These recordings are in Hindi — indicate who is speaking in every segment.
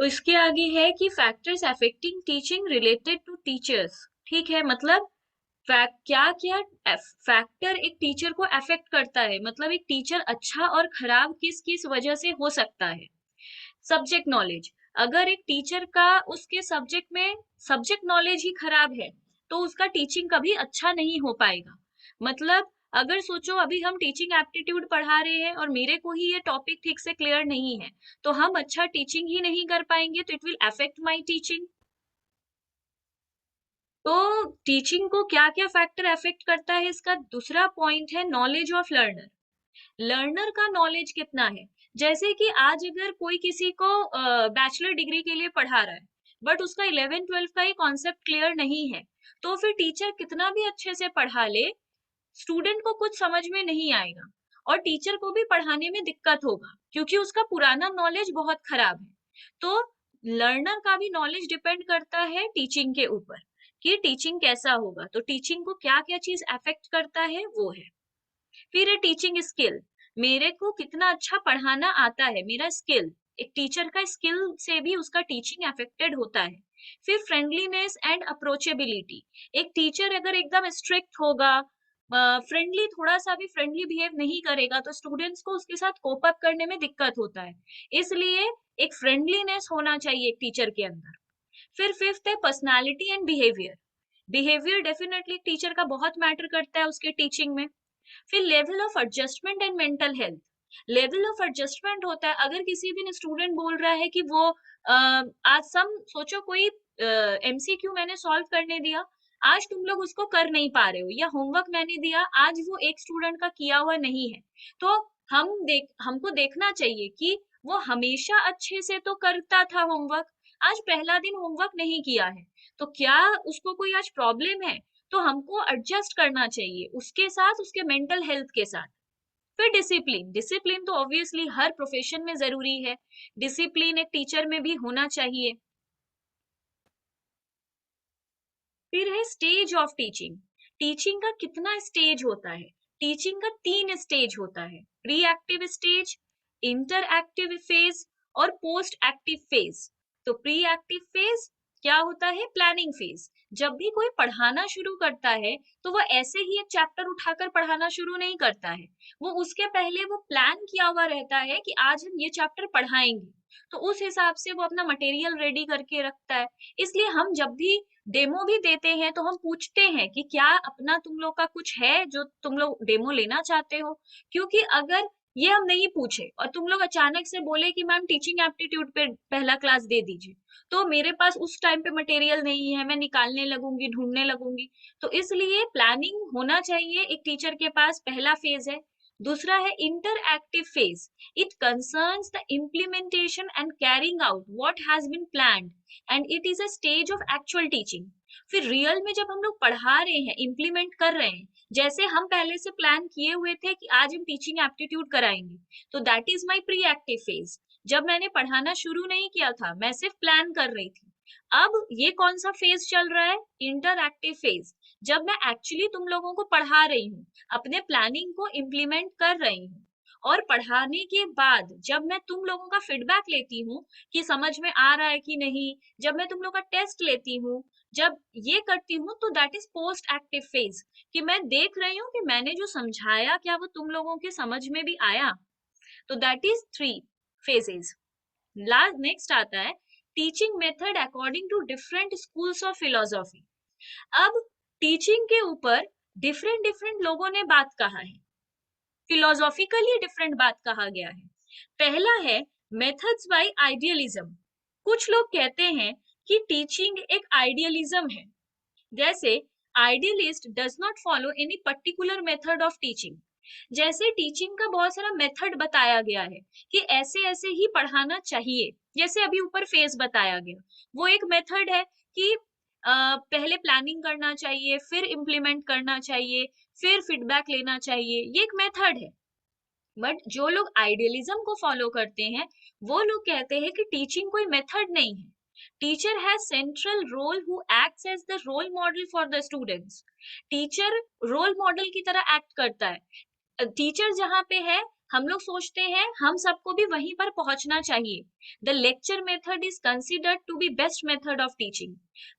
Speaker 1: तो इसके आगे है कि factors affecting teaching related to teachers. ठीक है, मतलब क्या क्या फैक्टर एक टीचर को अफेक्ट करता है, मतलब एक टीचर अच्छा और खराब किस किस वजह से हो सकता है। सब्जेक्ट नॉलेज, अगर एक टीचर का उसके सब्जेक्ट में सब्जेक्ट नॉलेज ही खराब है तो उसका टीचिंग कभी अच्छा नहीं हो पाएगा। मतलब अगर सोचो अभी हम टीचिंग एप्टीट्यूड पढ़ा रहे हैं और मेरे को ही ये टॉपिक ठीक से क्लियर नहीं है, तो हम अच्छा टीचिंग ही नहीं कर पाएंगे, तो it will affect my teaching. तो टीचिंग को क्या क्या फैक्टर अफेक्ट करता है, इसका दूसरा पॉइंट है नॉलेज ऑफ लर्नर। लर्नर का नॉलेज कितना है। जैसे कि आज अगर कोई किसी को बैचलर डिग्री के लिए पढ़ा रहा है बट उसका 11th 12th का ये कॉन्सेप्ट क्लियर नहीं है, तो फिर टीचर कितना भी अच्छे से पढ़ा ले, स्टूडेंट को कुछ समझ में नहीं आएगा और टीचर को भी पढ़ाने में दिक्कत होगा क्योंकि उसका पुराना नॉलेज बहुत खराब है। तो लर्नर का भी नॉलेज डिपेंड करता है टीचिंग के ऊपर कि टीचिंग कैसा होगा। तो टीचिंग को क्या क्या चीज अफेक्ट करता है वो है। फिर है टीचिंग स्किल, मेरे को कितना अच्छा पढ़ाना आता है, मेरा स्किल, एक टीचर का स्किल से भी उसका टीचिंग अफेक्टेड होता है। फिर फ्रेंडलीनेस एंड अप्रोचेबिलिटी, एक टीचर अगर एकदम स्ट्रिक्ट होगा, फ्रेंडली, थोड़ा सा भी फ्रेंडली बिहेव नहीं करेगा तो स्टूडेंट्स को उसके साथ कोप अप करने में दिक्कत होता है। इसलिए एक फ्रेंडलीनेस होना चाहिए एक टीचर के अंदर। फिर फिफ्थ है personality and behaviour. Behaviour definitely teacher का बहुत मैटर करता है उसके टीचिंग में। फिर level of adjustment and mental health, level of adjustment होता है अगर किसी दिन स्टूडेंट बोल रहा है कि वो आज सम सोचो कोई एमसीक्यू मैंने सॉल्व करने दिया, आज तुम लोग उसको कर नहीं पा रहे हो, या होमवर्क मैंने दिया आज वो एक स्टूडेंट का किया हुआ नहीं है, तो हमको देखना चाहिए कि वो हमेशा अच्छे से तो करता था होमवर्क, आज पहला दिन होमवर्क नहीं किया है, तो क्या उसको कोई आज प्रॉब्लम है, तो हमको एडजस्ट करना चाहिए उसके साथ, उसके मेंटल हेल्थ के साथ। फिर डिसिप्लिन, डिसिप्लिन तो ऑब्वियसली हर प्रोफेशन में जरूरी है, डिसिप्लिन एक टीचर में भी होना चाहिए। फिर है स्टेज ऑफ टीचिंग, टीचिंग का कितना स्टेज होता है। टीचिंग का 3 स्टेज होता है, pre active stage, inter active phase और पोस्ट एक्टिव फेज। तो प्री एक्टिव फेज क्या होता है, प्लानिंग फेज। जब भी कोई पढ़ाना शुरू करता है तो वो ऐसे ही एक चैप्टर उठाकर पढ़ाना शुरू नहीं करता है, वो उसके पहले वो प्लान किया हुआ रहता है कि आज हम ये चैप्टर पढ़ाएंगे, तो उस हिसाब से वो अपना मटेरियल रेडी करके रखता है। इसलिए हम जब भी डेमो भी देते हैं तो हम पूछते हैं कि क्या अपना तुम लोग का कुछ है जो तुम लोग डेमो लेना चाहते हो, क्योंकि अगर ये हम नहीं पूछे और तुम लोग अचानक से बोले कि मैम टीचिंग एप्टीट्यूड पे पहला क्लास दे दीजिए, तो मेरे पास उस टाइम पे मटेरियल नहीं है, मैं निकालने लगूंगी, ढूंढने लगूंगी। तो इसलिए प्लानिंग होना चाहिए एक टीचर के पास, पहला फेज है। दूसरा है interactive phase, it concerns the implementation and carrying out what has been planned and it is a stage of actual teaching. फिर रियल में जब हम लोग पढ़ा रहे हैं, इम्प्लीमेंट कर रहे हैं, जैसे हम पहले से प्लान किए हुए थे कि आज हम टीचिंग एप्टीट्यूड कराएंगे, तो that is my pre active phase. जब मैंने पढ़ाना शुरू नहीं किया था, मैं सिर्फ प्लान कर रही थी। अब ये कौन सा फेज चल रहा है, इंटर एक्टिव फेज, जब मैं एक्चुअली तुम लोगों को पढ़ा रही हूँ, अपने प्लानिंग को इम्प्लीमेंट कर रही हूँ, और पढ़ाने के बाद जब मैं तुम लोगों का फीडबैक लेती हूँ कि समझ में आ रहा है कि नहीं, जब मैं तुम लोग का टेस्ट लेती हूँ, जब ये करती हूँ, तो that is post active phase, कि मैं देख रही हूँ कि मैंने जो समझाया क्या वो तुम लोगों के समझ में भी आया। तो that is 3 phases. Last next आता है teaching method according to different schools of philosophy. अब टीचिंग के ऊपर डिफरेंट डिफरेंट लोगों ने बात कहा है, फिलोसॉफिकली डिफरेंट बात कहा गया है। पहला है मेथड्स बाय आइडियलिज्म। कुछ लोग कहते हैं कि टीचिंग एक आइडियलिज्म है, जैसे idealist does not follow any particular method of teaching. जैसे टीचिंग का बहुत सारा मेथड बताया गया है कि ऐसे ऐसे ही पढ़ाना चाहिए, जैसे अभी ऊपर फेज बताया गया, वो एक मेथड है कि पहले प्लानिंग करना चाहिए, फिर इम्प्लीमेंट करना चाहिए, फिर फीडबैक लेना चाहिए, ये एक मेथड है। बट जो लोग आइडियलिज्म को फॉलो करते हैं, वो लोग कहते हैं कि टीचिंग कोई मेथड नहीं है, teacher has central role who acts as the role model for the students. Teacher role model की तरह एक्ट करता है, टीचर जहाँ पे है, हम लोग सोचते हैं हम सबको भी वहीं पर पहुंचना चाहिए। The lecture method is considered to be best method of teaching.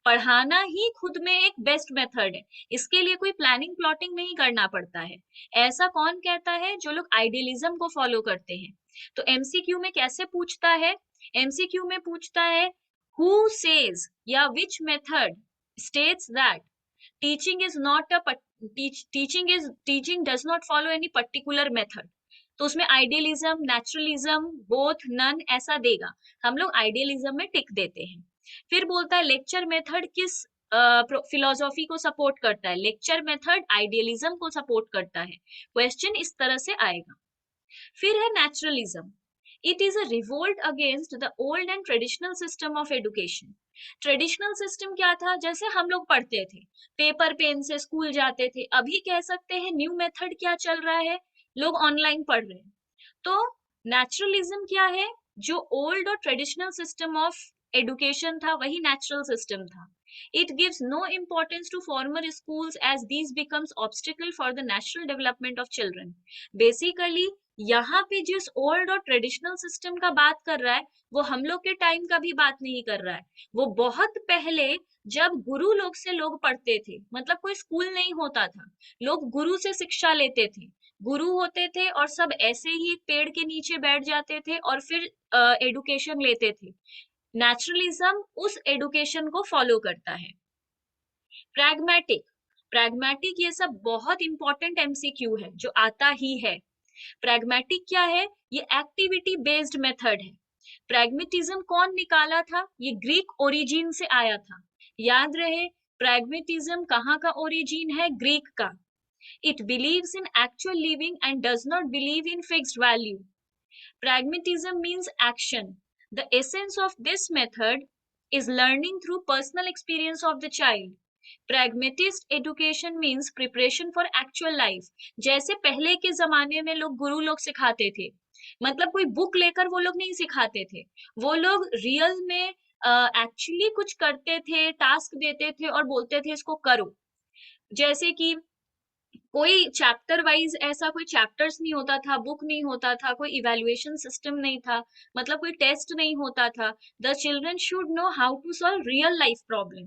Speaker 1: पढ़ाना ही खुद में एक बेस्ट मेथड है, इसके लिए कोई प्लानिंग प्लॉटिंग नहीं करना पड़ता है। ऐसा कौन कहता है? जो लोग आइडियलिज्म को फॉलो करते हैं। तो एमसीक्यू में कैसे पूछता है? एमसीक्यू में पूछता है हु सेज या which method states that teaching is not a teaching does not follow any particular method। तो उसमें आइडियलिज्म, नेचुरलिज्म, बोथ, नन ऐसा देगा। हम लोग आइडियलिज्म में टिक देते हैं। फिर बोलता है लेक्चर मेथड किस फिलोसॉफी को सपोर्ट करता है? लेक्चर मेथड आइडियलिज्म को सपोर्ट करता है। क्वेश्चन इस तरह से आएगा। फिर है naturalism. It is a revolt against the old and traditional system of education. Traditional system क्या था? जैसे हम लोग पढ़ते थे, पेपर पेन से स्कूल जाते थे। अभी कह सकते हैं न्यू मेथड क्या चल रहा है? लोग ऑनलाइन पढ़ रहे हैं। तो नेचुरलिज्म क्या है? जो ओल्ड और ट्रेडिशनल सिस्टम ऑफ एडुकेशन था वही नेचुरल सिस्टम था। It gives no importance to former schools as these becomes obstacle for the natural development of children. Basically यहाँ पे जिस ओल्ड और ट्रेडिशनल सिस्टम का बात कर रहा है वो हम लोग के टाइम का भी बात नहीं कर रहा है। वो बहुत पहले जब गुरु लोग से लोग पढ़ते थे, मतलब कोई स्कूल नहीं होता था, लोग गुरु से शिक्षा लेते थे। गुरु होते थे और सब ऐसे ही एक पेड़ के नीचे बैठ जाते थे और फिर एडुकेशन लेते थे। नेचुरलिज्म उस एडुकेशन को फॉलो करता है। प्रैग्मेटिक। प्रैग्मेटिक ये सब बहुत इंपॉर्टेंट एमसीक्यू है जो आता ही है। प्रैग्मेटिक क्या है? ये एक्टिविटी बेस्ड मेथड है। प्रैग्मेटिज्म कौन निकाला था? ये ग्रीक ओरिजिन से आया था। याद रहे प्रैग्मेटिज्म कहाँ का ओरिजिन है? ग्रीक का। It believes in actual living and does not believe in fixed value. Pragmatism means action. The essence of this method is learning through personal experience of the child. Pragmatist education means preparation for actual life. जैसे पहले के जमाने में लोग गुरु लोग सिखाते थे, मतलब कोई बुक लेकर वो लोग नहीं सिखाते थे, वो लोग रियल में एक्चुअली कुछ करते थे, टास्क देते थे और बोलते थे इसको करो। जैसे कि कोई चैप्टर वाइज ऐसा कोई चैप्टर्स नहीं होता था, बुक नहीं होता था, कोई इवेल्युएशन सिस्टम नहीं था, मतलब कोई टेस्ट नहीं होता था। The children should know how to solve real life problem.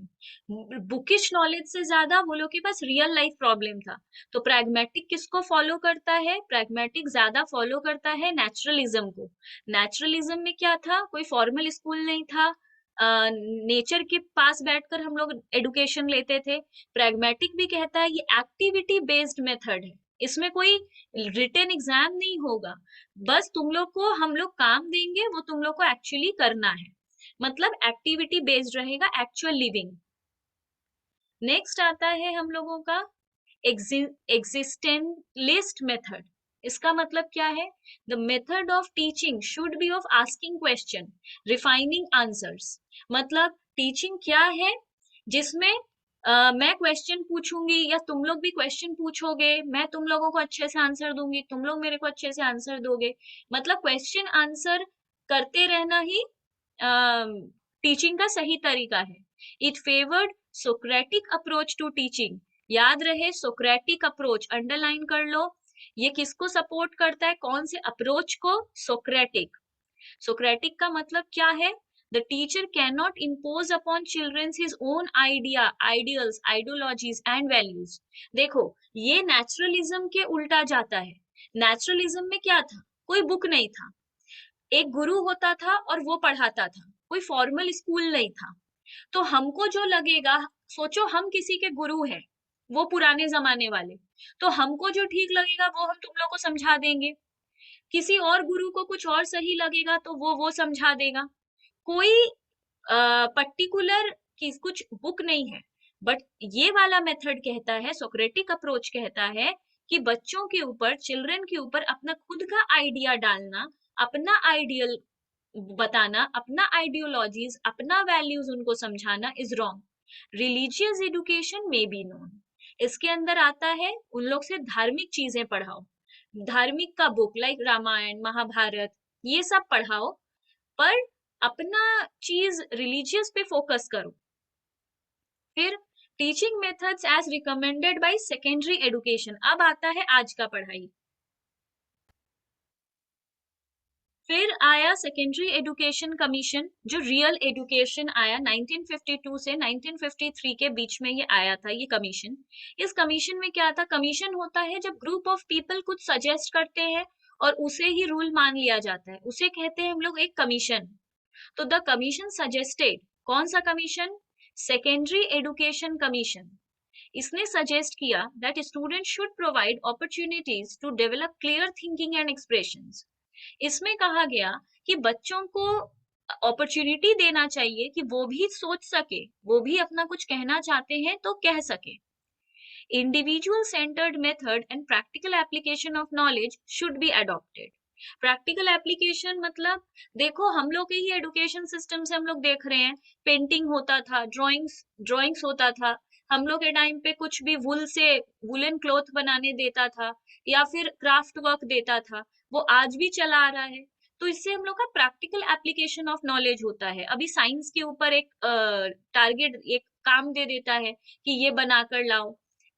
Speaker 1: Bookish knowledge से ज्यादा वो लोग के पास रियल लाइफ प्रॉब्लम था। तो प्रैग्मेटिक किसको फॉलो करता है? प्रैग्मेटिक ज्यादा फॉलो करता है नेचुरलिज्म को। नेचुरलिज्म में क्या था? कोई फॉर्मल स्कूल नहीं था, नेचर के पास बैठकर हम लोग एडुकेशन लेते थे। प्रैग्मेटिक भी कहता है ये एक्टिविटी बेस्ड मेथड है, इसमें कोई रिटन एग्जाम नहीं होगा, बस तुम लोग को हम लोग काम देंगे, वो तुम लोग को एक्चुअली करना है, मतलब एक्टिविटी बेस्ड रहेगा, एक्चुअल लिविंग। नेक्स्ट आता है हम लोगों का एग्जिस्टेंलिस्ट मेथड। इसका मतलब क्या है? The method of teaching should be of asking question, refining answers. मतलब टीचिंग क्या है? जिसमें मैं क्वेश्चन पूछूंगी या तुम लोग भी क्वेश्चन पूछोगे, मैं तुम लोगों को अच्छे से आंसर दूंगी, तुम लोग मेरे को अच्छे से आंसर दोगे। मतलब क्वेश्चन आंसर करते रहना ही टीचिंग का सही तरीका है। It favoured Socratic approach to teaching. याद रहे सोक्रेटिक अप्रोच, अंडरलाइन कर लो। ये किसको सपोर्ट करता है? कौन से अप्रोच को? सोक्रेटिक। सोक्रेटिक का मतलब क्या है? The teacher cannot impose upon children his own idea, ideals, ideologies and values। देखो ये नेचुरलिज्म के उल्टा जाता है। नेचुरलिज्म में क्या था? कोई बुक नहीं था, एक गुरु होता था और वो पढ़ाता था, कोई फॉर्मल स्कूल नहीं था। तो हमको जो लगेगा, सोचो हम किसी के गुरु हैं, वो पुराने जमाने वाले, तो हमको जो ठीक लगेगा वो हम तुम लोग को समझा देंगे। किसी और गुरु को कुछ और सही लगेगा तो वो समझा देगा। कोई पर्टिकुलर की कुछ बुक नहीं है। बट ये वाला मेथड कहता है, सोक्रेटिक अप्रोच कहता है कि बच्चों के ऊपर, चिल्ड्रन के ऊपर अपना खुद का आइडिया डालना, अपना आइडियल बताना, अपना आइडियोलॉजीज, अपना वैल्यूज उनको समझाना इज रॉन्ग। रिलीजियस एजुकेशन में बी नोन। इसके अंदर आता है उन लोग से धार्मिक चीजें पढ़ाओ, धार्मिक का बुक लाइक रामायण, महाभारत, ये सब पढ़ाओ, पर अपना चीज रिलीजियस पे फोकस करो। फिर teaching methods as recommended by secondary education. अब आता है आज का पढ़ाई। फिर आया सेकेंडरी एजुकेशन कमीशन, जो रियल एजुकेशन आया 1952 से 1953 के बीच में, ये आया था ये कमीशन। इस कमीशन में क्या था? कमीशन होता है जब ग्रुप ऑफ पीपल कुछ सजेस्ट करते हैं और उसे ही रूल मान लिया जाता है, उसे कहते हैं हम लोग एक कमीशन। तो द कमीशन सजेस्टेड, कौन सा कमीशन? Secondary education commission. इसने सजेस्ट किया that student should provide opportunities to develop clear thinking and expressions. इसमें कहा गया कि बच्चों को अपॉर्चुनिटी देना चाहिए कि वो भी सोच सके, वो भी अपना कुछ कहना चाहते हैं तो कह सके। Individual centred method and practical application of knowledge should be adopted. Practical application मतलब, देखो हम लोग के ही एजुकेशन सिस्टम से हम लोग देख रहे हैं, पेंटिंग होता था, ड्राइंग्स होता था, हम लोग के टाइम पे कुछ भी वुल से वुलन क्लॉथ बनाने देता था या फिर क्राफ्ट वर्क देता था, वो आज भी चला आ रहा है। तो इससे हम लोग का प्रैक्टिकल एप्लीकेशन ऑफ नॉलेज होता है। अभी साइंस के ऊपर एक टारगेट, एक काम दे देता है कि ये बनाकर लाओ।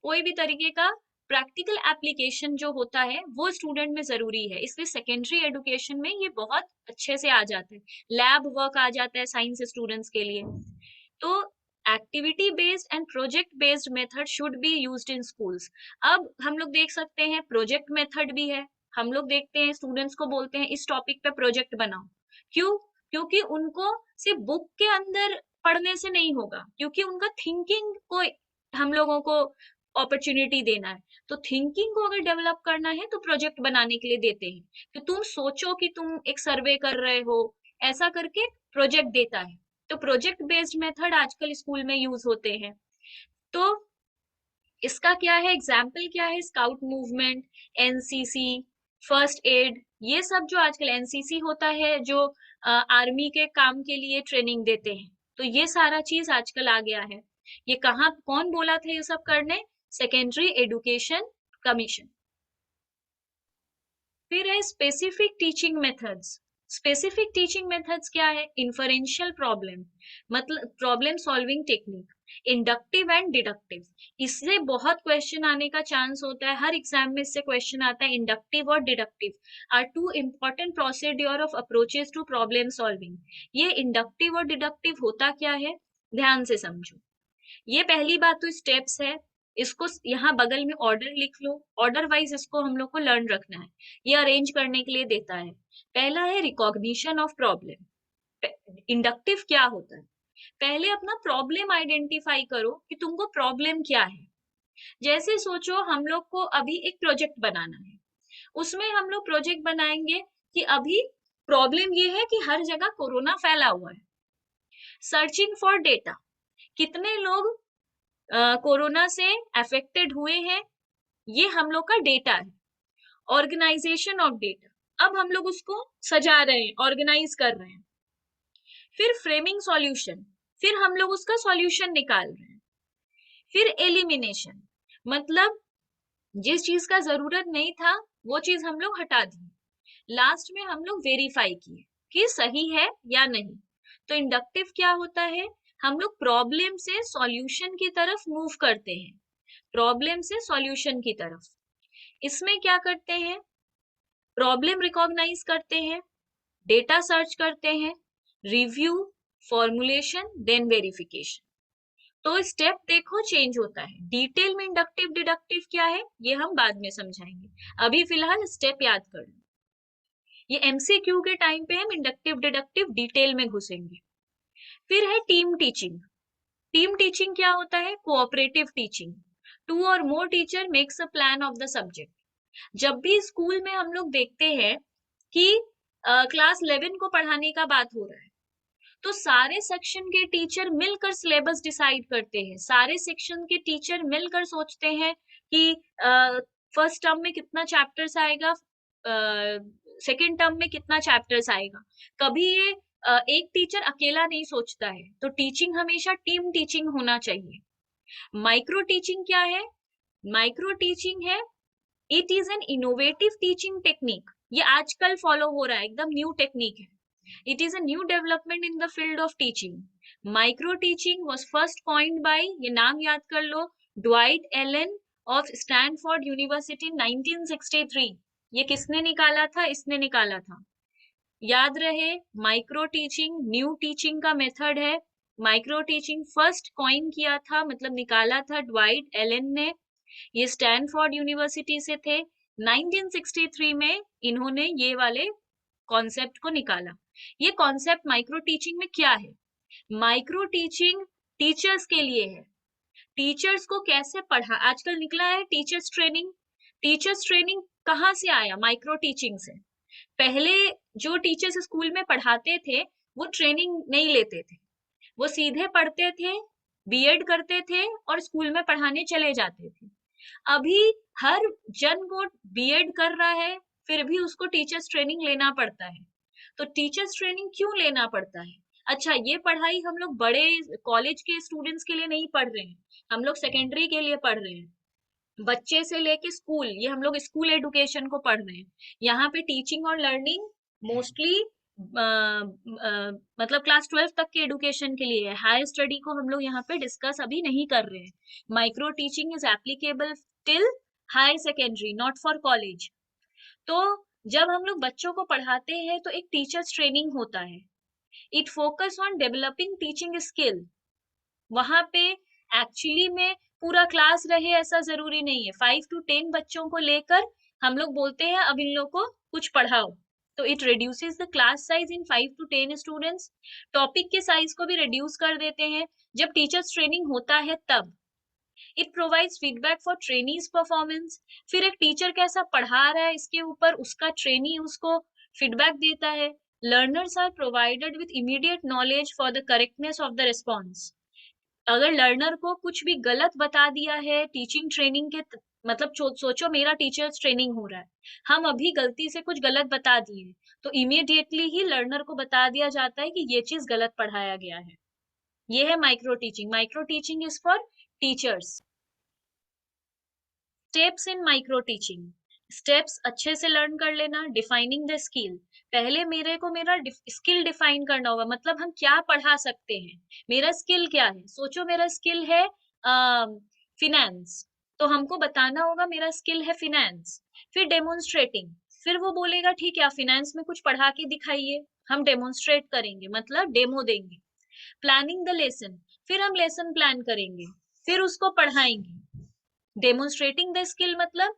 Speaker 1: कोई भी तरीके का प्रैक्टिकल एप्लीकेशन जो होता है वो स्टूडेंट में जरूरी है, इसलिए सेकेंडरी एजुकेशन में ये बहुत अच्छे से आ जाता है। लैब वर्क आ जाता है साइंस स्टूडेंट्स के लिए। तो activity based and project based method should be used in schools. अब हम लोग देख सकते हैं प्रोजेक्ट मेथड भी है। हम लोग देखते हैं स्टूडेंट्स को बोलते हैं इस टॉपिक पे प्रोजेक्ट बनाओ। क्यों? क्योंकि उनको सिर्फ बुक के अंदर पढ़ने से नहीं होगा, क्योंकि उनका थिंकिंग को हम लोगों को अपॉर्चुनिटी देना है। तो थिंकिंग को अगर डेवलप करना है तो प्रोजेक्ट बनाने के लिए देते हैं कि तुम सोचो कि तुम एक सर्वे कर रहे हो, ऐसा करके प्रोजेक्ट देता है। तो प्रोजेक्ट बेस्ड मेथड आजकल स्कूल में यूज होते हैं। तो इसका क्या है, एग्जाम्पल क्या है? Scout movement, NCC, first aid, ये सब जो आजकल एनसीसी होता है जो आर्मी के काम के लिए ट्रेनिंग देते हैं, तो ये सारा चीज आजकल आ गया है। ये कहाँ, कौन बोला था ये सब करने? Secondary education commission. फिर है specific teaching methods. Specific teaching methods क्या है? इन्फरेंशियल प्रॉब्लम, मतलब problem solving technique, inductive and deductive. इससे बहुत क्वेश्चन आने का चांस होता है, हर एग्जाम में इससे क्वेश्चन आता है। इंडक्टिव और deductive are two important procedure of approaches to problem solving. ये इंडक्टिव और डिडक्टिव होता क्या है, ध्यान से समझो। ये पहली बात तो स्टेप्स है, इसको यहाँ बगल में ऑर्डर लिख लो, ऑर्डर वाइज इसको हम लोग को लर्न रखना है, ये अरेंज करने के लिए देता है। पहला है रिकॉग्निशन ऑफ प्रॉब्लम। इंडक्टिव क्या होता है? पहले अपना प्रॉब्लम आइडेंटिफाई करो कि तुमको प्रॉब्लम क्या है। जैसे सोचो हम लोग को अभी एक प्रोजेक्ट बनाना है, उसमें हम लोग प्रोजेक्ट बनाएंगे कि अभी प्रॉब्लम ये है कि हर जगह कोरोना फैला हुआ है। सर्चिंग फॉर डेटा, कितने लोग कोरोना से अफेक्टेड हुए हैं, ये हम लोग का डेटा है। ऑर्गेनाइजेशन ऑफ डेटा, अब हम लोग उसको सजा रहे हैं, ऑर्गेनाइज कर रहे हैं। फिर फ्रेमिंग सॉल्यूशन, फिर हम लोग उसका सॉल्यूशन निकाल रहे हैं। फिर एलिमिनेशन, मतलब जिस चीज का जरूरत नहीं था वो चीज हम लोग हटा दी। लास्ट में हम लोग वेरीफाई किए कि सही है या नहीं। तो इंडक्टिव क्या होता है? हम लोग प्रॉब्लम से सॉल्यूशन की तरफ मूव करते हैं, प्रॉब्लम से सॉल्यूशन की तरफ। इसमें क्या करते हैं? प्रॉब्लम रिकॉग्नाइज करते हैं, डेटा सर्च करते हैं, रिव्यू, फॉर्मुलेशन, देन वेरिफिकेशन। तो स्टेप देखो चेंज होता है। डिटेल में इंडक्टिव डिडक्टिव क्या है ये हम बाद में समझाएंगे, अभी फिलहाल स्टेप याद कर लो। ये एमसीक्यू के टाइम पे हम इंडक्टिव डिडक्टिव डिटेल में घुसेंगे। फिर है टीम टीचिंग। टीम टीचिंग क्या होता है? Cooperative teaching. टू और more teacher makes a plan of the subject. जब भी स्कूल में हम लोग देखते हैं कि क्लास 11 को पढ़ाने का बात हो रहा है, तो सारे सेक्शन के टीचर मिलकर सिलेबस डिसाइड करते हैं, सारे सेक्शन के टीचर मिलकर सोचते हैं कि फर्स्ट टर्म में कितना चैप्टर्स आएगा, सेकेंड टर्म में कितना चैप्टर्स आएगा। कभी ये एक टीचर अकेला नहीं सोचता है। तो टीचिंग हमेशा टीम टीचिंग होना चाहिए। माइक्रो टीचिंग क्या है? माइक्रो टीचिंग है, it is an innovative teaching technique. ये आजकल फॉलो हो रहा है, एकदम न्यू टेक्निक है। It is a new development in the field of teaching. Micro teaching was first coined by, ये नाम याद कर लो, Dwight Allen of Stanford University 1963। ये किसने निकाला था? इसने निकाला था। याद रहे, माइक्रो टीचिंग न्यू टीचिंग का मेथड है। माइक्रो टीचिंग फर्स्ट कॉइन किया था, मतलब निकाला था, ड्वाइट एलन ने। ये स्टैनफोर्ड यूनिवर्सिटी से थे। 1963 में इन्होंने ये वाले कॉन्सेप्ट को निकाला। ये कॉन्सेप्ट माइक्रो टीचिंग में क्या है? माइक्रो टीचिंग टीचर्स के लिए है। टीचर्स को कैसे पढ़ा, आजकल निकला है टीचर्स ट्रेनिंग। टीचर्स ट्रेनिंग कहाँ से आया? माइक्रो टीचिंग से। पहले जो टीचर्स स्कूल में पढ़ाते थे वो ट्रेनिंग नहीं लेते थे, वो सीधे पढ़ते थे, बीएड करते थे और स्कूल में पढ़ाने चले जाते थे। अभी हर जन को बीएड कर रहा है, फिर भी उसको टीचर्स ट्रेनिंग लेना पड़ता है। तो टीचर्स ट्रेनिंग क्यों लेना पड़ता है? अच्छा, ये पढ़ाई हम लोग बड़े कॉलेज के स्टूडेंट्स के लिए नहीं पढ़ रहे हैं, हम लोग सेकेंडरी के लिए पढ़ रहे हैं। बच्चे से लेके स्कूल, ये हम लोग स्कूल एजुकेशन को पढ़ रहे हैं। यहाँ पे टीचिंग और लर्निंग मोस्टली मतलब क्लास 12 तक के एजुकेशन के लिए है। हायर स्टडी को हम लोग यहाँ पे डिस्कस अभी नहीं कर रहे हैं। Micro teaching is applicable till higher secondary, not for college. तो जब हम लोग बच्चों को पढ़ाते हैं तो एक टीचर्स ट्रेनिंग होता है। It focus on developing teaching skill. वहां पे एक्चुअली में पूरा क्लास रहे ऐसा जरूरी नहीं है। 5 to 10 बच्चों को लेकर हम लोग बोलते हैं अब इन लोग को कुछ पढ़ाओ, तो it reduces the class size in 5 to 10 students. Topic के साइज को भी रिड्यूस कर देते हैं जब टीचर्स ट्रेनिंग होता है तब। It provides feedback for trainees performance. फिर एक टीचर कैसा पढ़ा रहा है इसके ऊपर उसका ट्रेनी उसको फीडबैक देता है। Learners are provided with immediate knowledge for the correctness of the response. अगर लर्नर को कुछ भी गलत बता दिया है टीचिंग ट्रेनिंग के मतलब सोचो मेरा टीचर्स ट्रेनिंग हो रहा है, हम अभी गलती से कुछ गलत बता दिए तो इमीडिएटली ही लर्नर को बता दिया जाता है कि ये चीज गलत पढ़ाया गया है। ये है micro teaching. Micro teaching is for teachers. Steps in micro teaching. Steps अच्छे से लर्न कर लेना। Defining the skill. पहले मेरे को मेरा स्किल डिफाइन करना होगा, मतलब हम क्या पढ़ा सकते हैं। मेरा स्किल क्या है? सोचो मेरा स्किल है फिनेंस, तो हमको बताना होगा मेरा स्किल है फिनेंस। फिर डेमोन्स्ट्रेटिंग। फिर वो बोलेगा ठीक है आप फिनेंस में कुछ पढ़ा के दिखाइए, हम डेमोन्स्ट्रेट करेंगे, मतलब डेमो देंगे। Planning the lesson. फिर हम लेसन प्लान करेंगे, फिर उसको पढ़ाएंगे। डेमोन्स्ट्रेटिंग द स्किल मतलब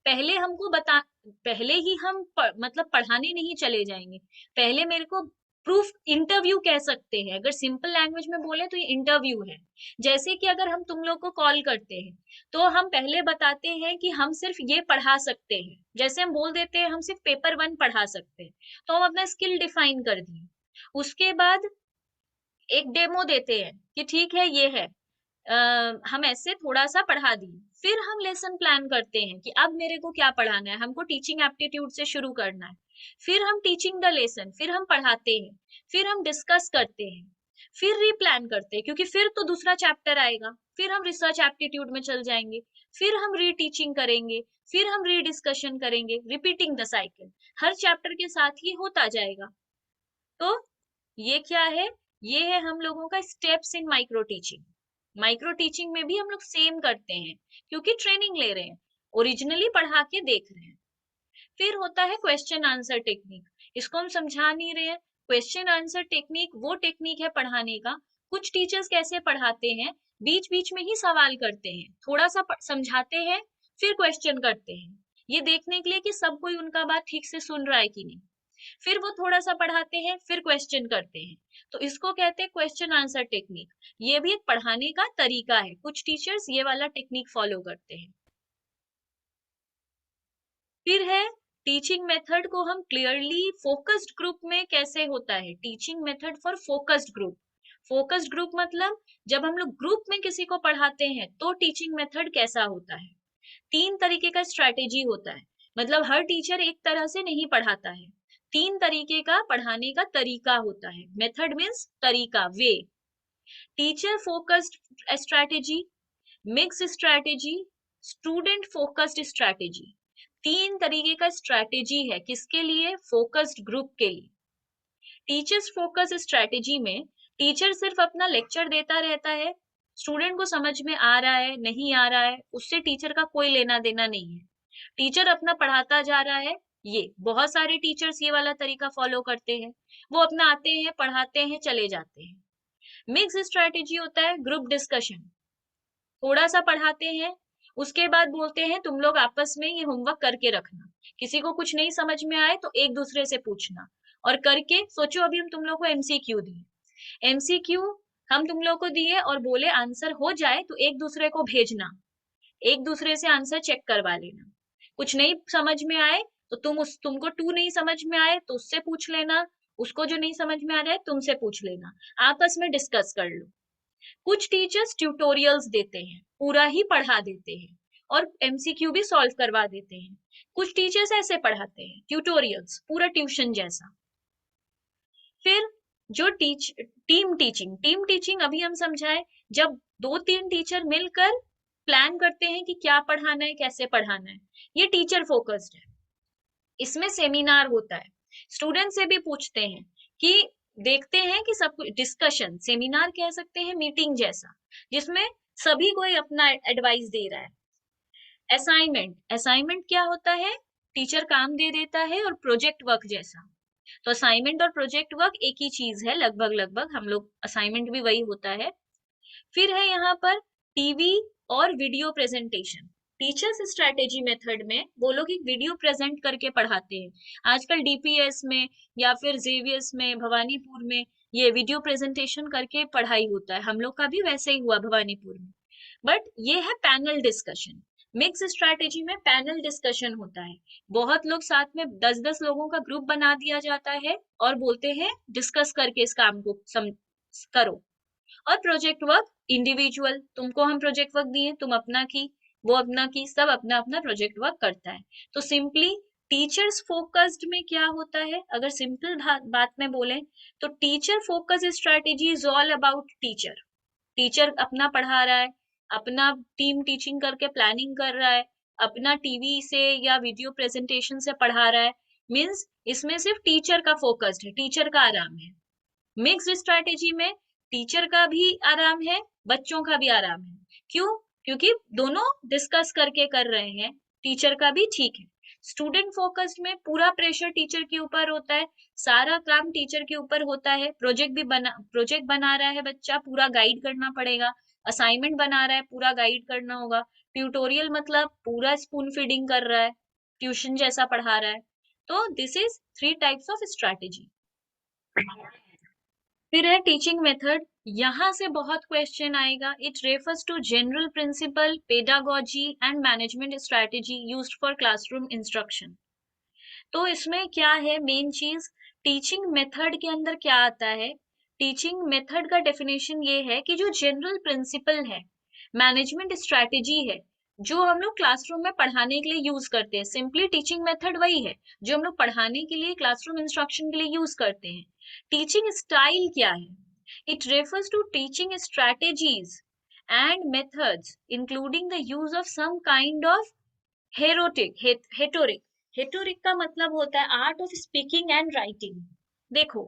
Speaker 1: पहले हमको बता, पहले ही हम मतलब पढ़ाने नहीं चले जाएंगे, पहले मेरे को प्रूफ, इंटरव्यू कह सकते हैं, अगर सिंपल लैंग्वेज में बोले तो ये इंटरव्यू है। जैसे कि अगर हम तुम लोग को कॉल करते हैं तो हम पहले बताते हैं कि हम सिर्फ ये पढ़ा सकते हैं, जैसे हम बोल देते हैं हम सिर्फ पेपर 1 पढ़ा सकते हैं, तो हम अपना स्किल डिफाइन कर दिए। उसके बाद एक डेमो देते हैं कि ठीक है ये है, हम ऐसे थोड़ा सा पढ़ा दिए। फिर हम लेसन प्लान करते हैं कि अब मेरे को क्या पढ़ाना है, हमको टीचिंग एप्टीट्यूड से शुरू करना है। फिर हम टीचिंग द लेसन, फिर हम पढ़ाते हैं, फिर हम डिस्कस करते हैं, फिर रीप्लान करते हैं क्योंकि फिर तो दूसरा चैप्टर आएगा। फिर हम रिसर्च एप्टीट्यूड में चल जाएंगे, फिर हम री टीचिंग करेंगे, फिर हम री डिस्कशन करेंगे, repeating the cycle. Her chapter के साथ ही होता जाएगा। तो ये क्या है? ये है हम लोगों का steps in micro teaching. Micro teaching में भी हम लोग सेम करते हैं क्योंकि ट्रेनिंग ले रहे हैं, ओरिजिनली पढ़ा के देख रहे हैं। फिर होता है क्वेश्चन आंसर टेक्निक। इसको हम समझा नहीं रहे हैं। क्वेश्चन आंसर टेक्निक वो टेक्निक है पढ़ाने का। कुछ टीचर्स कैसे पढ़ाते हैं, बीच बीच में ही सवाल करते हैं, थोड़ा सा समझाते हैं, फिर क्वेश्चन करते हैं, ये देखने के लिए कि सब कोई उनका बात ठीक से सुन रहा है कि नहीं। फिर वो थोड़ा सा पढ़ाते हैं, फिर क्वेश्चन करते हैं, तो इसको कहते हैं क्वेश्चन आंसर टेक्निक। ये भी एक पढ़ाने का तरीका है, कुछ टीचर्स ये वाला टेक्निक फॉलो करते हैं। फिर है टीचिंग मेथड को हम क्लियरली फोकस्ड ग्रुप में कैसे होता है। Teaching method for focused group. Focused group मतलब जब हम लोग ग्रुप में किसी को पढ़ाते हैं तो टीचिंग मेथड कैसा होता है। 3 तरीके का स्ट्रैटेजी होता है, मतलब हर टीचर एक तरह से नहीं पढ़ाता है। 3 तरीके का पढ़ाने का तरीका होता है। मेथड मीन्स तरीका, way. Teacher focused strategy, mix strategy, student focused strategy. 3 तरीके का स्ट्रैटेजी है, किसके लिए? फोकस्ड ग्रुप के लिए। टीचर्स फोकस स्ट्रैटेजी में टीचर सिर्फ अपना लेक्चर देता रहता है, स्टूडेंट को समझ में आ रहा है नहीं आ रहा है उससे टीचर का कोई लेना देना नहीं है। टीचर अपना पढ़ाता जा रहा है, ये बहुत सारे टीचर्स ये वाला तरीका फॉलो करते हैं, वो अपना आते हैं, पढ़ाते हैं, चले जाते हैं। मिक्स स्ट्रैटेजी होता है ग्रुप डिस्कशन, थोड़ा सा पढ़ाते हैं, उसके बाद बोलते हैं तुम लोग आपस में ये होमवर्क करके रखना, किसी को कुछ नहीं समझ में आए तो एक दूसरे से पूछना, और करके सोचो अभी हम तुम लोग को एमसीक्यू दिए, एमसीक्यू हम तुम लोग को दिए और बोले आंसर हो जाए तो एक दूसरे को भेजना, एक दूसरे से आंसर चेक करवा लेना, कुछ नहीं समझ में आए तो तुमको टू नहीं समझ में आए तो उससे पूछ लेना, उसको जो नहीं समझ में आ रहा है तुमसे पूछ लेना, आपस में डिस्कस कर लो। कुछ टीचर्स ट्यूटोरियल्स देते हैं, पूरा ही पढ़ा देते हैं और एमसीक्यू भी सॉल्व करवा देते हैं। कुछ टीचर्स ऐसे पढ़ाते हैं ट्यूटोरियल्स, पूरा ट्यूशन जैसा। फिर जो टीम टीचिंग अभी हम समझाए, जब दो तीन टीचर मिलकर प्लान करते हैं कि क्या पढ़ाना है, कैसे पढ़ाना है, ये टीचर फोकस्ड है। इसमें सेमिनार होता है, स्टूडेंट से भी पूछते हैं कि देखते हैं कि सब कुछ डिस्कशन, सेमिनार कह सकते हैं मीटिंग जैसा, जिसमें सभी कोई अपना एडवाइस दे रहा है। असाइनमेंट, असाइनमेंट क्या होता है, टीचर काम दे देता है और प्रोजेक्ट वर्क जैसा, तो असाइनमेंट और प्रोजेक्ट वर्क एक ही चीज है, लगभग लगभग हम लोग असाइनमेंट भी वही होता है। फिर है यहाँ पर टीवी और video presentation. Teachers strategy method में वो लोग एक वीडियो प्रेजेंट करके पढ़ाते हैं, आजकल डीपीएस में या फिर जेवीएस में, भवानीपुर में ये वीडियो प्रेजेंटेशन करके पढ़ाई होता है, हम लोग का भी वैसे ही हुआ भवानीपुर में। बट ये है पैनल डिस्कशन, मिक्स स्ट्रैटेजी में पैनल डिस्कशन होता है, बहुत लोग साथ में 10-10 लोगों का ग्रुप बना दिया जाता है और बोलते हैं डिस्कस करके इस काम को करो। और प्रोजेक्ट वर्क इंडिविजुअल, तुमको हम प्रोजेक्ट वर्क दिए, तुम अपना की, वो अपना की, सब अपना अपना प्रोजेक्ट वर्क करता है। तो सिंपली टीचर्स फोकस्ड में क्या होता है, अगर सिंपल बात में बोले तो teacher focus strategy is all about teacher, teacher अपना पढ़ा रहा है, अपना टीम टीचिंग करके प्लानिंग कर रहा है, अपना टीवी से या वीडियो प्रेजेंटेशन से पढ़ा रहा है, मीन्स इसमें सिर्फ टीचर का फोकस्ड है, टीचर का आराम है। मिक्स्ड स्ट्रैटेजी में टीचर का भी आराम है, बच्चों का भी आराम है, क्यों, क्योंकि दोनों डिस्कस करके कर रहे हैं, टीचर का भी ठीक है। स्टूडेंट फोकस्ड में पूरा प्रेशर टीचर के ऊपर होता है, सारा काम टीचर के ऊपर होता है, प्रोजेक्ट बना रहा है बच्चा, पूरा गाइड करना पड़ेगा, असाइनमेंट बना रहा है, पूरा गाइड करना होगा, ट्यूटोरियल मतलब पूरा स्पून फीडिंग कर रहा है, ट्यूशन जैसा पढ़ा रहा है। तो this is 3 types of strategy. फिर है टीचिंग मेथड, यहां से बहुत क्वेश्चन आएगा, it refers to general principle, pedagogy and management strategy used for classroom instruction. तो इसमें क्या है मेन चीज, टीचिंग मेथड के अंदर क्या आता है, टीचिंग मेथड का डेफिनेशन ये है कि जो जनरल प्रिंसिपल है, मैनेजमेंट स्ट्रेटेजी है, जो हम लोग क्लासरूम में पढ़ाने के लिए यूज करते हैं, सिंपली टीचिंग मेथड वही है जो हम लोग पढ़ाने के लिए क्लासरूम इंस्ट्रक्शन के लिए यूज करते हैं। टीचिंग स्टाइल क्या है, it refers to teaching strategies and methods including the use of some kind of rhetoric, rhetoric का मतलब होता है art of speaking and writing. देखो,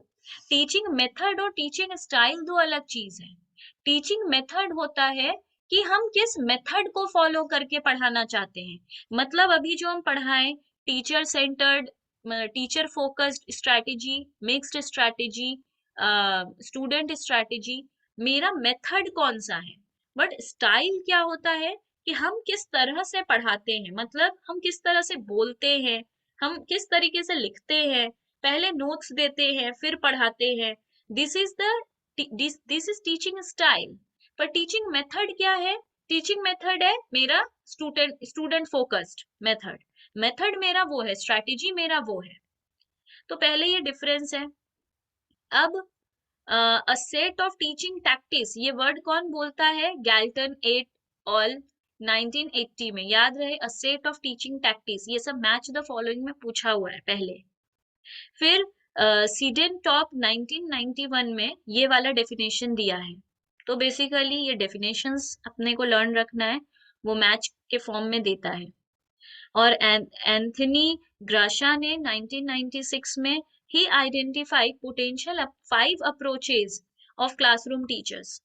Speaker 1: टीचिंग मेथड और टीचिंग स्टाइल दो अलग चीज है। टीचिंग मेथड होता है कि हम किस मेथड को फॉलो करके पढ़ाना चाहते हैं, मतलब अभी जो हम पढ़ाएं, teacher centred, teacher focused strategy, mixed strategy, student strategy, मेरा मेथड कौन सा है। बट स्टाइल क्या होता है कि हम किस तरह से पढ़ाते हैं, मतलब हम किस तरह से बोलते हैं, हम किस तरीके से लिखते हैं, पहले नोट्स देते हैं फिर पढ़ाते हैं, this is the this is teaching style. पर टीचिंग मेथड क्या है, टीचिंग मेथड है मेरा स्टूडेंट फोकस्ड मेथड, मेथड मेरा वो है, स्ट्रैटेजी मेरा वो है। तो पहले ये डिफरेंस है। अब a set of teaching tactics, ये वर्ड कौन बोलता है, गैल्टन एट ऑल 1980 में, याद रहे, a set of teaching tactics, ये सब मैच द फॉलोइंग में पूछा हुआ है पहले। फिर सीडेन टॉप 1991 में ये वाला डेफिनेशन दिया है। तो बेसिकली ये डेफिनेशंस अपने को लर्न रखना है, वो मैच के फॉर्म में देता है। और एंथनी ग्राशा ने 1996 में ही identify potential 5 approaches of classroom teachers.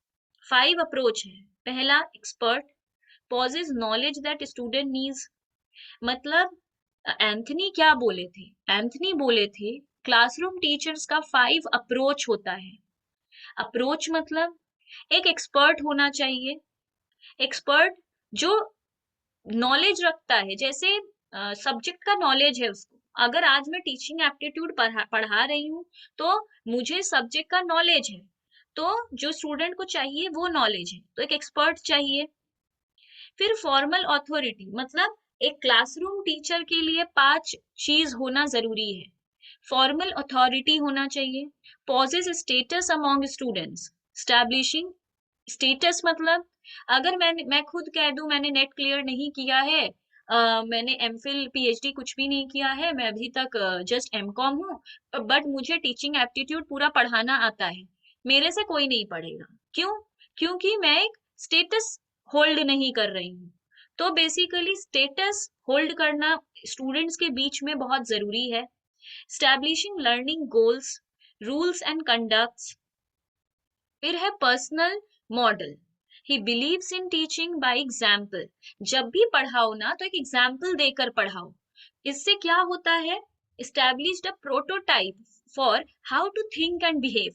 Speaker 1: 5 approach है। पहला, expert possesses knowledge that student needs, मतलब एंथनी क्या बोले थे? एंथनी बोले थे क्लासरूम टीचर्स का 5 अप्रोच होता है। अप्रोच मतलब एक एक्सपर्ट होना चाहिए, एक्सपर्ट जो नॉलेज रखता है, जैसे सब्जेक्ट का नॉलेज है उसको। अगर आज मैं टीचिंग एप्टीट्यूड पढ़ा रही हूँ तो मुझे सब्जेक्ट का नॉलेज है, तो जो स्टूडेंट को चाहिए वो नॉलेज है, तो एक एक्सपर्ट चाहिए। फिर फॉर्मल अथॉरिटी मतलब एक क्लासरूम टीचर के लिए 5 चीज होना जरूरी है। फॉर्मल अथॉरिटी होना चाहिए, possess status among students, establishing status मतलब अगर मैं खुद कह दूं मैंने नेट क्लियर नहीं किया है, मैंने एमफिल पीएचडी कुछ भी नहीं किया है, मैं अभी तक जस्ट एमकॉम हूँ, बट मुझे टीचिंग एप्टीट्यूड पूरा पढ़ाना आता है, मेरे से कोई नहीं पढ़ेगा। क्यों? क्योंकि मैं एक स्टेटस होल्ड नहीं कर रही हूँ। तो बेसिकली स्टेटस होल्ड करना स्टूडेंट्स के बीच में बहुत जरूरी है। Establishing learning goals, rules and conducts. फिर है personal model, he believes in teaching by example. जब भी पढ़ाओ ना तो एक एग्जाम्पल देकर पढ़ाओ। इससे क्या होता है? Established a prototype for how to think and behave.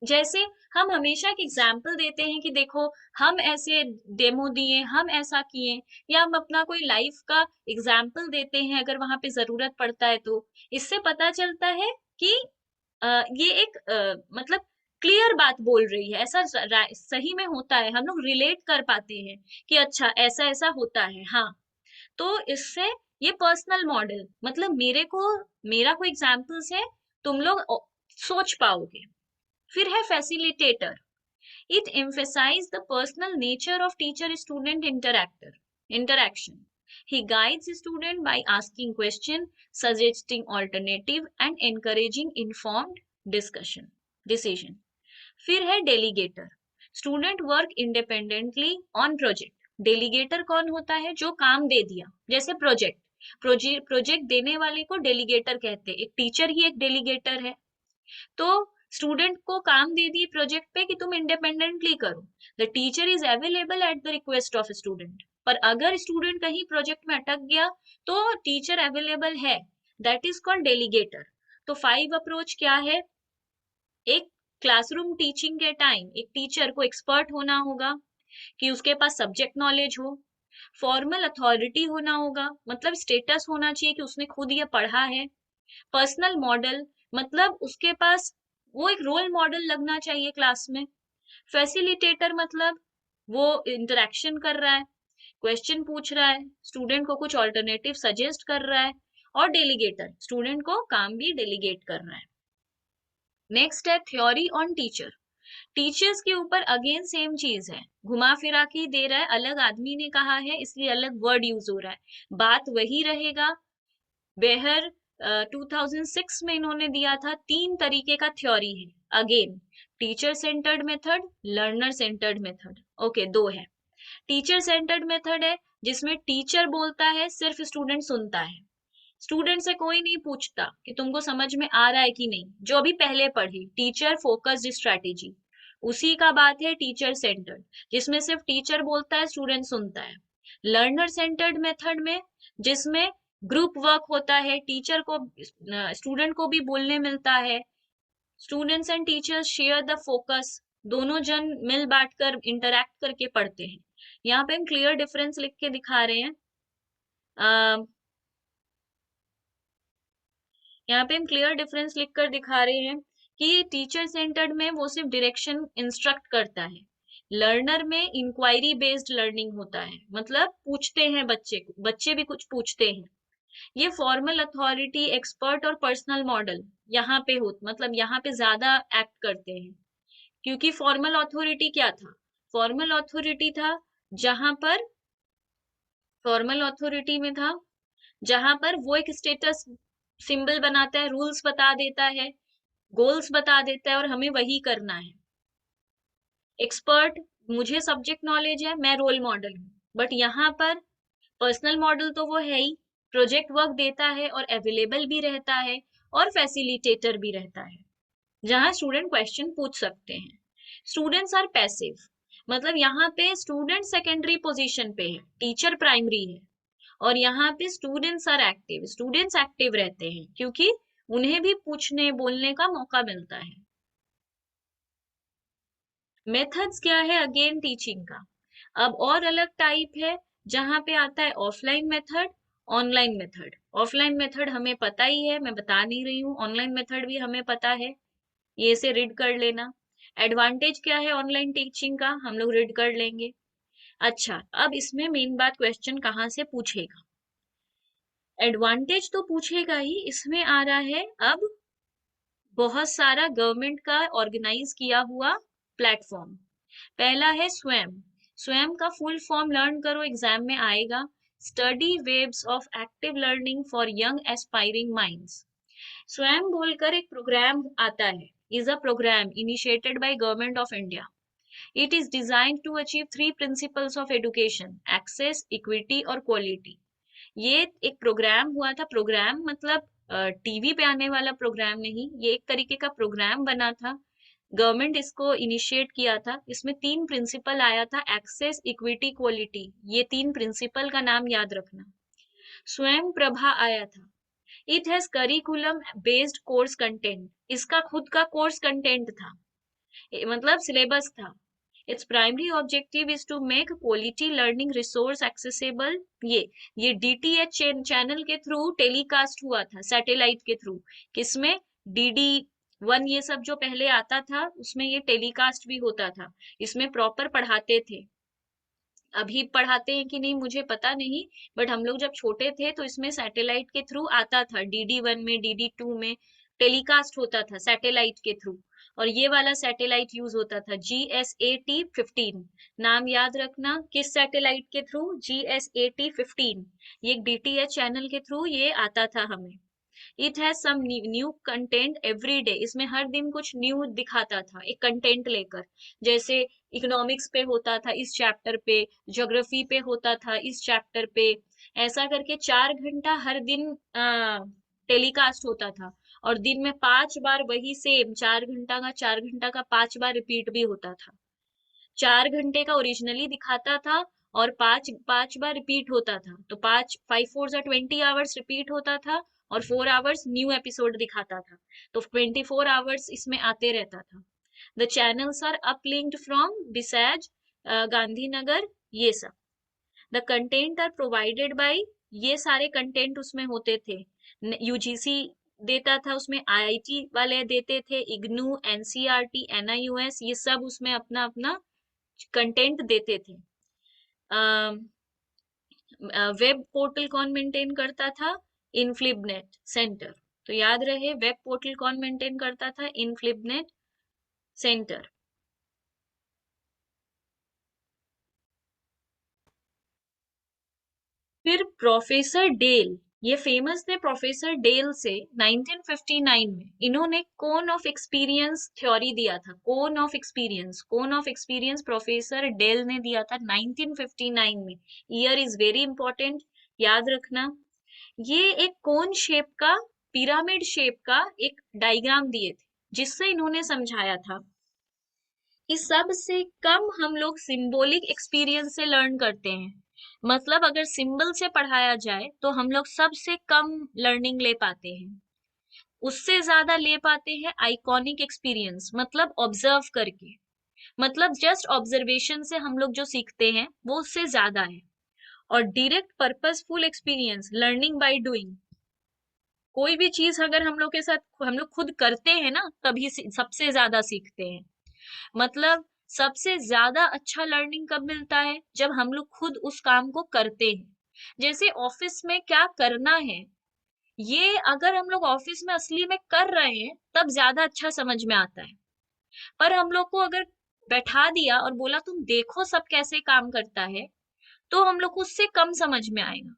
Speaker 1: जैसे हम हमेशा एक एग्जाम्पल देते हैं कि देखो हम ऐसे डेमो दिए, हम ऐसा किए, या हम अपना कोई लाइफ का एग्जाम्पल देते हैं अगर वहां पे जरूरत पड़ता है, तो इससे पता चलता है कि ये एक मतलब क्लियर बात बोल रही है, ऐसा सही में होता है, हम लोग रिलेट कर पाते हैं कि अच्छा ऐसा ऐसा होता है। हाँ, तो इससे ये पर्सनल मॉडल मतलब मेरा कोई एग्जाम्पल्स है, तुम लोग सोच पाओगे। फिर है facilitator, it emphasizes the personal nature of teacher student interaction. He guides student by asking question, suggesting alternative and encouraging informed discussion decision. फिर है delegator, student work independently on project. Delegator कौन होता है? जो काम दे दिया, जैसे प्रोजेक्ट देने वाले को डेलीगेटर कहते हैं। एक टीचर ही एक डेलीगेटर है। तो स्टूडेंट को काम दे दिए प्रोजेक्ट पे कि तुम इंडिपेंडेंटली करो, the teacher is available at the request of student. पर अगर स्टूडेंट कहीं प्रोजेक्ट में अटक गया तो टीचर अवेलेबल है, दैट इज कॉल्ड डेलीगेटर। तो 5 अप्रोच क्या है? एक क्लासरूम टीचिंग के टाइम एक टीचर को एक्सपर्ट होना होगा कि उसके पास सब्जेक्ट नॉलेज हो, फॉर्मल अथॉरिटी होना होगा मतलब स्टेटस होना चाहिए कि उसने खुद ये पढ़ा है। पर्सनल मॉडल मतलब उसके पास वो एक रोल मॉडल लगना चाहिए क्लास में। फैसिलिटेटर मतलब वो इंटरेक्शन कर रहा है, क्वेश्चन पूछ रहा है, स्टूडेंट को कुछ ऑल्टरनेटिव सजेस्ट कर रहा है। और डेलीगेटर स्टूडेंट को काम भी डेलीगेट कर रहा है। नेक्स्ट है थ्योरी ऑन टीचर। टीचर्स के ऊपर अगेन सेम चीज है, घुमा फिरा के दे रहा है, अलग आदमी ने कहा है इसलिए अलग वर्ड यूज हो रहा है, बात वही रहेगा। बेहर 2006 में इन्होंने दिया था 3 तरीके का थ्योरी है। Again teacher centred method, learner centred method. Okay, 2 है। टीचर सेंटर्ड मेथड है जिसमें टीचर बोलता है, सिर्फ स्टूडेंट सुनता है, स्टूडेंट से कोई नहीं पूछता कि तुमको समझ में आ रहा है कि नहीं, जो अभी पहले पढ़ी टीचर फोकस्ड स्ट्रेटेजी, उसी का बात है टीचर सेंटर्ड, जिसमें सिर्फ टीचर बोलता है, स्टूडेंट सुनता है। लर्नर सेंटर्ड मेथड में जिसमें ग्रुप वर्क होता है, टीचर को स्टूडेंट को भी बोलने मिलता है, students and teachers share the focus, दोनों जन मिल बांट कर इंटरैक्ट करके पढ़ते हैं। यहाँ पे हम क्लियर डिफरेंस लिख के दिखा रहे हैं। यहाँ पे हम क्लियर डिफरेंस लिखकर दिखा रहे हैं कि टीचर सेंटर्ड में वो सिर्फ डायरेक्शन इंस्ट्रक्ट करता है, लर्नर में इंक्वायरी बेस्ड लर्निंग होता है, मतलब पूछते हैं बच्चे भी कुछ पूछते हैं। ये फॉर्मल अथॉरिटी, एक्सपर्ट और पर्सनल मॉडल यहाँ पे हो, मतलब यहाँ पे ज्यादा एक्ट करते हैं। क्योंकि फॉर्मल अथॉरिटी क्या था? फॉर्मल अथॉरिटी था जहां पर फॉर्मल अथॉरिटी में था जहां पर वो एक स्टेटस सिंबल बनाता है, रूल्स बता देता है, गोल्स बता देता है और हमें वही करना है। एक्सपर्ट, मुझे सब्जेक्ट नॉलेज है, मैं रोल मॉडल हूँ। बट यहाँ पर पर्सनल मॉडल तो वो है ही, प्रोजेक्ट वर्क देता है और अवेलेबल भी रहता है, और फैसिलिटेटर भी रहता है जहां स्टूडेंट क्वेश्चन पूछ सकते हैं। स्टूडेंट्स आर पैसिव मतलब यहाँ पे स्टूडेंट सेकेंडरी पोजीशन पे है, टीचर प्राइमरी है, और यहाँ पे students are active, students active रहते हैं क्योंकि उन्हें भी पूछने बोलने का मौका मिलता है। मेथड्स क्या है अगेन टीचिंग का, अब और अलग टाइप है, जहां पे आता है offline method, online method. Offline method हमें पता ही है, मैं बता नहीं रही हूँ, ऑनलाइन मेथड भी हमें पता है, ये से रीड कर लेना। एडवांटेज क्या है ऑनलाइन टीचिंग का, हम लोग रीड कर लेंगे। अच्छा, अब इसमें मेन बात, क्वेश्चन कहाँ से पूछेगा? एडवांटेज तो पूछेगा ही, इसमें आ रहा है अब बहुत सारा गवर्नमेंट का ऑर्गेनाइज किया हुआ प्लेटफॉर्म। पहला है स्वयं। स्वयं का फुल फॉर्म लर्न करो, एग्जाम में आएगा, study waves of active learning for young aspiring minds. Swayam बोलकर एक प्रोग्राम आता है, is a program initiated by government of India. It is designed to achieve three principles of education, access, equity और क्वालिटी। ये एक प्रोग्राम हुआ था, प्रोग्राम मतलब टीवी पे आने वाला प्रोग्राम नहीं, ये एक तरीके का प्रोग्राम बना था, गवर्नमेंट इसको इनिशिएट किया था। इसमें तीन प्रिंसिपल आया था, एक्सेस, इक्विटी, क्वालिटी, ये तीन प्रिंसिपल का नाम याद रखना। स्वयं प्रभा आया था, it has curriculum based course content, इसका खुद का कोर्स कंटेंट था, मतलब सिलेबस था। It's primary objective is to make quality learning resource accessible. ये डीटीएच चैनल के थ्रू टेलीकास्ट हुआ था, सैटेलाइट के थ्रू। किसमें? DD1 ये सब जो पहले आता था उसमें ये टेलीकास्ट भी होता था, इसमें प्रॉपर पढ़ाते थे। अभी पढ़ाते हैं कि नहीं मुझे पता नहीं, बट हम लोग जब छोटे थे तो इसमें सैटेलाइट के थ्रू आता था, DD1 में, DD2 में टेलीकास्ट होता था सैटेलाइट के थ्रू। और ये वाला सैटेलाइट यूज होता था GSAT-15, नाम याद रखना, किस सैटेलाइट के थ्रू? GSAT-15। ये एक DTH चैनल के थ्रू ये आता था हमें। It has some new content every day, इसमें हर दिन कुछ न्यू दिखाता था एक कंटेंट लेकर। जैसे इकोनॉमिक्स पे होता था इस चैप्टर पे, ज्योग्राफी पे होता था इस चैप्टर पे, ऐसा करके 4 घंटा हर दिन टेलीकास्ट होता था। और दिन में 5 बार वही सेम 4 घंटा का, 4 घंटा का 5 बार रिपीट भी होता था। 4 घंटे का ओरिजिनली दिखाता था और पांच पांच बार रिपीट होता था, तो 5 5 4 20 आवर्स रिपीट होता था और 4 आवर्स न्यू एपिसोड दिखाता था, तो 24 आवर्स इसमें आते रहता था। The channels are uplinked from बिसैज, गांधीनगर, ये सब। The content are provided by, ये सारे कंटेंट उसमें होते थे, यूजीसी देता था उसमें, आईआईटी वाले देते थे, इग्नू, एनसीईआरटी, एनआईओएस, ये सब उसमें अपना अपना कंटेंट देते थे। वेब पोर्टल कौन मेंटेन करता था? इनफ्लिबनेट सेंटर। तो याद रहे, वेब पोर्टल कौन मेंटेन करता था? इनफ्लिबनेट सेंटर। फिर प्रोफेसर डेल, ये फेमस थे प्रोफेसर डेल से 1959 में। इन्होंने कोन ऑफ एक्सपीरियंस थ्योरी दिया था, cone of experience, cone of experience professor Dale ने दिया था 1959 में। ईयर इज वेरी इंपॉर्टेंट, याद रखना। ये एक कोन शेप का, पिरामिड शेप का एक डायग्राम दिए थे, जिससे इन्होंने समझाया था कि सबसे कम हम लोग सिंबॉलिक एक्सपीरियंस से लर्न करते हैं। मतलब अगर सिंबल से पढ़ाया जाए तो हम लोग सबसे कम लर्निंग ले पाते हैं, उससे ज्यादा ले पाते हैं आइकॉनिक एक्सपीरियंस, मतलब ऑब्जर्व करके, मतलब जस्ट ऑब्जर्वेशन से हम लोग जो सीखते हैं वो उससे ज्यादा है। और direct purposeful experience, learning by doing, कोई भी चीज अगर हम लोग के साथ हम लोग खुद करते हैं ना, तभी सबसे ज्यादा सीखते हैं। मतलब सबसे ज्यादा अच्छा लर्निंग कब मिलता है? जब हम लोग खुद उस काम को करते हैं। जैसे ऑफिस में क्या करना है, ये अगर हम लोग ऑफिस में असली में कर रहे हैं तब ज्यादा अच्छा समझ में आता है। पर हम लोग को अगर बैठा दिया और बोला तुम देखो सब कैसे काम करता है, तो हम लोग को उससे कम समझ में आएगा।